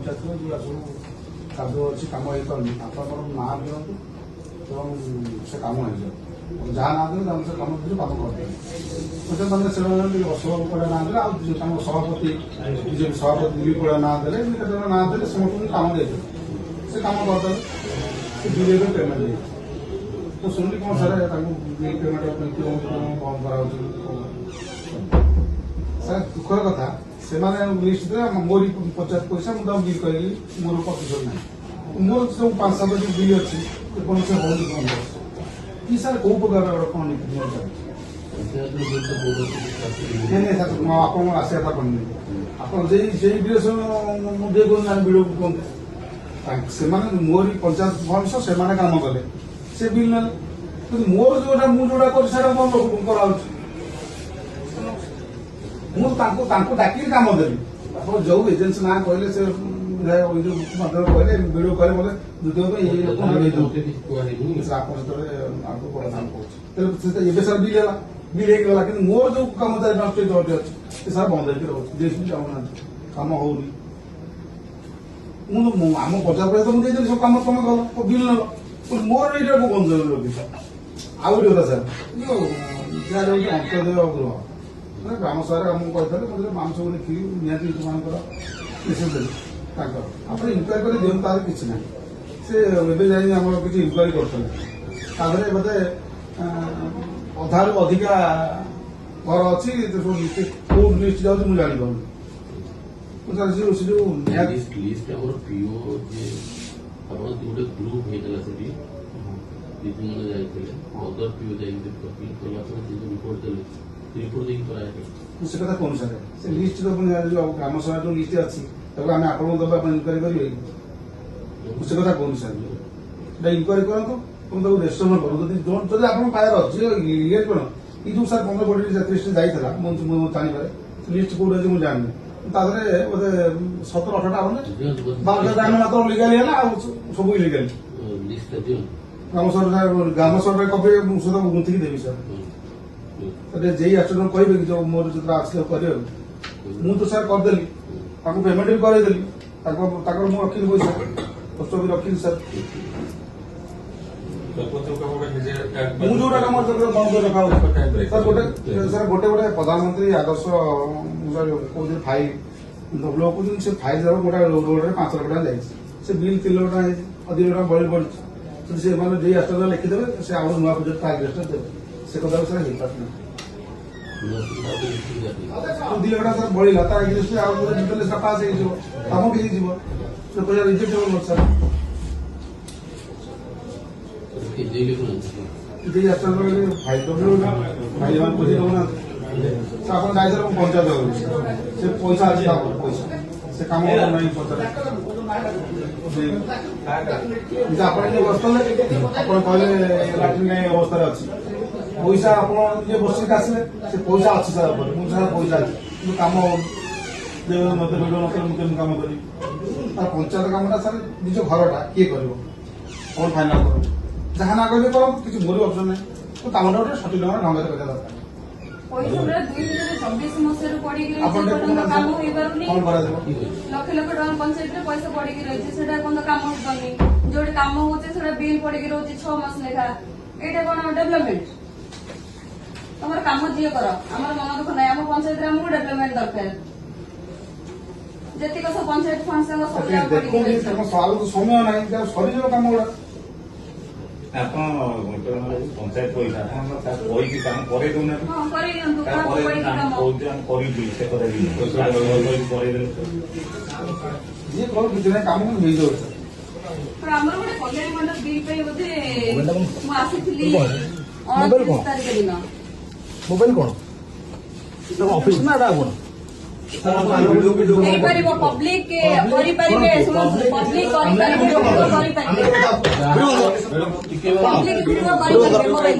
ପଞ୍ଚାୟତର ଯୋଉଟା ସବୁ କାଦୁଅ ଅଛି କାମ ହେଇପାରୁନି ଆପଣଙ୍କର ନାଁ ଦିଅନ୍ତୁ ଏବଂ ସେ କାମ ହେଇଯିବ ଯାହା ନାଁ ଦେବେ ତାଙ୍କୁ ସେ କାମ ଦିଅ କାମ କରିଦେବେ ମାନେ ସେମାନେ ଟିକେ ଅଶୋକ ପଡ଼ା ନାଁ ଦେଲେ ଆଉ ତାଙ୍କ ସଭାପତି ବିଜେପି ସଭାପତି ଦିଲ୍ଲୀ ପଡ଼ା ନାଁ ଦେଲେ ଏମିତି କେତେ ଜଣ ନାଁ ଦେଲେ ସମସ୍ତଙ୍କୁ କାମ ଦେଇଦେବେ ସେ କାମ କରିଦେବେ ସେ ବିଲେରେ ପେମେଣ୍ଟ ଦେଇଦେବେ ତ ଶୁଣିଲି କ'ଣ ସାର୍ ତାଙ୍କୁ ବିଲ୍ ପେମେଣ୍ଟ ବନ୍ଦ କରାହେଉଛି ସାର୍ ଦୁଃଖର କଥା ସେମାନେ ଲିଷ୍ଟ ଦେଲେ ମୋରି ପଚାଶ ପଇସା ମୁଁ ତାଙ୍କୁ ବିଲ୍ କରିଲି ମୋର ପ୍ରତିଶତ ନାହିଁ ମୋର ସବୁ 5-7 ବିଲ୍ ଅଛି କୌଣସି ହଉନି କ'ଣ କି ସାର୍ କୋଉ ପ୍ରକାର କ'ଣ ନୀତି ନିୟମ ଚାଲିଛି ଆପଣଙ୍କର ଆସିବା କଥା କହିନି ଆପଣ ସେଇ ବିଲ୍ ମୁଁ ଦେଇ କହୁଛନ୍ତି ଆମେ ବିଲ୍ କୁହନ୍ତୁ ସେମାନେ ମୋରି ପଞ୍ଚାୟତ ଭବିଷ ସେମାନେ କାମ କଲେ ସେ ବିଲ୍ ନେଲେ କିନ୍ତୁ ମୋର ମୁଁ ଯୋଉଟା କରୁଛି ସେଇଟା କ'ଣ କରାହଉଛି ମୁଁ ତାଙ୍କୁ ଡାକିକି କାମ ଦେବି ଆପଣ ଯୋଉ ଏଜେନ୍ସି ନାଁ କହିଲେ ସେ ମାଧ୍ୟମ କହିଲେ ଭିଡ଼ିଓ କହିଲେ ମୋତେ ଦ୍ୱିତୀୟ ଆପଣ ସେତେବେଳେ ଆଗକୁ ପ୍ରଦାନ କରୁଛି ଏବେ ସାର୍ ବିଲ୍ ହେଲା ବିଲ୍ ହେଇକି ଗଲା କିନ୍ତୁ ମୋର ଯୋଉ କାମ 4-5ଟି ଜଟି ଅଛି ସେ ସାର୍ ବନ୍ଦ ହେଇକି ରହୁଛି ଦେଇକି ଚାହୁଁନାହାନ୍ତି କାମ ହଉନି ମୁଁ ଆମ ପଚାଶ ପଇସା ମୁଁ ଦେଇଦେଲି ସବୁ କାମ ତମେ କଲ ବିଲ୍ ନେଲ ମୋର ଏଇଟା ମୁଁ ବନ୍ଦ ରଖିଛ ଆଉ ଗୋଟେ କଥା ସାର୍ ଯାହା ଯାଉଛି ଅନ୍ତର୍ଦେୟ ଗୃହ ଗ୍ରାମ ସଭାରେ ଆମକୁ କହିଥିଲେ ମୋତେ ମାଂସ ଲେଖିକି ନିହାତି ସେମାନଙ୍କର ମେସେଜ ଦେଲି ତାଙ୍କର ଆପଣ ଇନକ୍ୱାରି କରି ଦିଅନ୍ତୁ ତାର କିଛି ନାହିଁ ସେ ଏବେ ଯାଇ ଆମର କିଛି ଇନକ୍ୱାରି କରୁଛନ୍ତି ତା ଦେହରେ ବୋଧେ ଅଧାରୁ ଅଧିକା ଘର ଅଛି କୋଉ ଲିଷ୍ଟ ଯାଉଛି ମୁଁ ଜାଣିପାରୁନି ସେ ଯୋଉ ଲିଷ୍ଟ ଆମର ପିଓ ଯେ ଆପଣ ଗୋଟେ ଗ୍ରୁପ ହେଇଥିଲା ସେଠି ଦିଦିମାନେ ଯାଇଥିଲେ ଅଦର ପିଓ ଯାଇକି କଲା ପରେ ସେ ଯୋଉ ରିପୋର୍ଟ ଦେଲେ ରିପୋର୍ଟ ଦେଇକି କରାଯାଇଥିଲା ସେ କଥା କହୁନି ସାର୍ ସେ ଲିଷ୍ଟ ଯୋଉ ଗ୍ରାମ ସଭା ଯୋଉ ଲିଷ୍ଟ ଅଛି ତାକୁ ଆମେ ଆପଣଙ୍କୁ ଦେବା ଆପଣ ଇନକ୍ୱାରି କରିବେ ସେ କଥା କହୁନି ସାର୍ ସେଟା ଇନକ୍ୱାରି କରନ୍ତୁ ଏବଂ ତାକୁ ରେଜିଷ୍ଟ୍ରେସନ କରନ୍ତୁ ଯଦି ଆପଣଙ୍କ ପାଖରେ ଅଛି ଇଏ କ'ଣ ଏଇ ଯୋଉ ସାର୍ 15 କୋଟି ଲିଷ୍ଟ ଯାଇଥିଲା ମୁଁ ଜାଣିପାରେ ଲିଷ୍ଟ କୋଉଠି ଅଛି ମୁଁ ଜାଣିନି ତା ଦେହରେ ବୋଧେ 17-18ଟା ହବନି 12ଟା ମାତ୍ର ଲିଗାଲି ହେଲା ଆଉ ସବୁ ଇଲିଗାଲି ଗ୍ରାମ ସଭାରେ କପି ମୁଁ ସହିତ ଗୁନ୍ଥିକି ଦେବି ସାର୍ ଯେଇ ଆଚରଣ କହିବେ କି ଯୋଉ ମୋର ଯେତେବେଳେ ଆସିଲେ କରିବାକୁ ମୁଁ ତ ସାର୍ କରିଦେଲି ତାଙ୍କୁ ପେମେଣ୍ଟ ବି କରେଇଦେଲି ତାଙ୍କର ମୁଁ ରଖିଲି ପଇସା କଷ୍ଟ ବି ରଖିଲି ସାର୍ ମୁଁ ଯୋଉଟା କାମ ରଖା ହଉଛି ସାର୍ ଗୋଟେ ପ୍ରଧାନମନ୍ତ୍ରୀ ଆଦର୍ଶ କହୁଛନ୍ତି ଫାଇଲ ବ୍ଲକ କହୁଛନ୍ତି ସେ ଫାଇଲ ଯାକ ଗୋଟେ ରୋଡରେ 5 ଲକ୍ଷ ଟଙ୍କା ଯାଇଛି ସେ ବିଲ୍ 3 ଲକ୍ଷ ଟଙ୍କା ହେଇଛି ଅଧିକ ଟଙ୍କା ବଳି ପଡିଛି ସେମାନେ ଯେଇ ଆଚରଣ ଲେଖିଦେବେ ସେ ଆମର ନୂଆ ପ୍ରୋଜେକ୍ଟ ଆଗ୍ରେଷ୍ଟ ଦେବେ ସେ କଥା ସାର୍ ହେଇପାରୁନି 2 ଲକ୍ଷ ଟଙ୍କା ବଳିଲା ତା ଏଗ୍ରିଷ୍ଟ ଆଉ ଗୋଟେ ଡିଟେଲ ସେଟା ପାସ୍ ହେଇଯିବ କାମ ବି ହେଇଯିବ ସେ ପଇସା ରିଜେକ୍ଟ ହେବ ସାର୍ ଯେଇ ଆଚରଣ ଫାଇଲ ଫାଇଲ ବୁଝି ଦଉନାହାନ୍ତି ଆପଣ ଯାଇଥିଲେ ମୁଁ ପଞ୍ଚାୟତ ସେ ପଇସା ଅଛି ପଇସା ସେ କାମ ନାହିଁ ପଚାରେ ଆପଣ ଯିଏ ବସିଥିଲେ ଆପଣ କହିଲେ ଲାଟ୍ରିନ୍ ନାହିଁ ଅବସ୍ଥାରେ ଅଛି ପଇସା ଆପଣ ଯିଏ ବସିକି ଆସିଲେ ସେ ପଇସା ଅଛି ସାର୍ ଉପରେ ମୁଁ ସାର୍ ପଇସା ଅଛି କିନ୍ତୁ କାମ ହଉନି ମତେ ଭିଡ଼ିଓ ନକଲେ ମୁଁ କେମିତି କାମ କରିବି ତାର ପଞ୍ଚାୟତ କାମଟା ସାର୍ ନିଜ ଘରଟା କିଏ କରିବ କ'ଣ ଫାଇନାଲ କରିବ ଯାହା ନା କହିଲେ କରନ୍ତୁ କିଛି ମୋର ଅପସନ୍ ନାହିଁ ତ କାମଟା ଗୋଟେ ସଠିକ ଢଙ୍ଗରେ କରିବା ଦରକାର ପଇସା 2024 ମସିହାରୁ ପଡିକି ରହିଛି କାମ ହେଇପାରୁନି ଲକ୍ଷ ଲକ୍ଷ ଟଙ୍କା ପଞ୍ଚାୟତରେ ପଇସା ପଡିକି ରହିଛି ସେଟା କ'ଣ କାମ ହେଇପାରୁନି ଯୋଉଠି କାମ ହଉଛି ସେଟା ବିଲ୍ ପଡିକି ରହୁଛି 6 ମାସ ଲେଖା ଏଇଟା କ'ଣ ଡେଭଲପମେଣ୍ଟ ତମର କାମ ଯିଏ କର ଆମର ମନ ଦୁଃଖ ନାହିଁ ଆମ ପଞ୍ଚାୟତରେ ଆମକୁ ଡେଭଲପମେଣ୍ଟ ଦରକାର ଯେତିକ ସବୁ ପଞ୍ଚାୟତ ଫଣ୍ଡ ସବୁ ସମୟ ନାହିଁ ସରିଯିବ କାମ ଗୁଡା ଆପଣ ପଞ୍ଚାୟତ ପଇସା ଆପଣ କହିକି କାମ କରେଇ ଦଉନାହାନ୍ତି କରିବି ସେ କଥା କରେଇଦେଲେ ଯିଏ କର କିଛି ନାହିଁ କାମ ହେଇଯାଉଛି ଆମର ଗୋଟେ କଲ୍ୟାଣ ମଣ୍ଡପ ବିଲ୍ ପାଇଁ ବୋଧେ ମୁଁ ଆସିଥିଲି 29 ତାରିଖ ଦିନ ମୋବାଇଲ କଣ ଅଫିସ ନା ଏଟା କଣ ହେଇପାରିବ ପବ୍ଲିକ କରିପାରିବେ ପବ୍ଲିକ କରିପାରିବେ ମୋବାଇଲ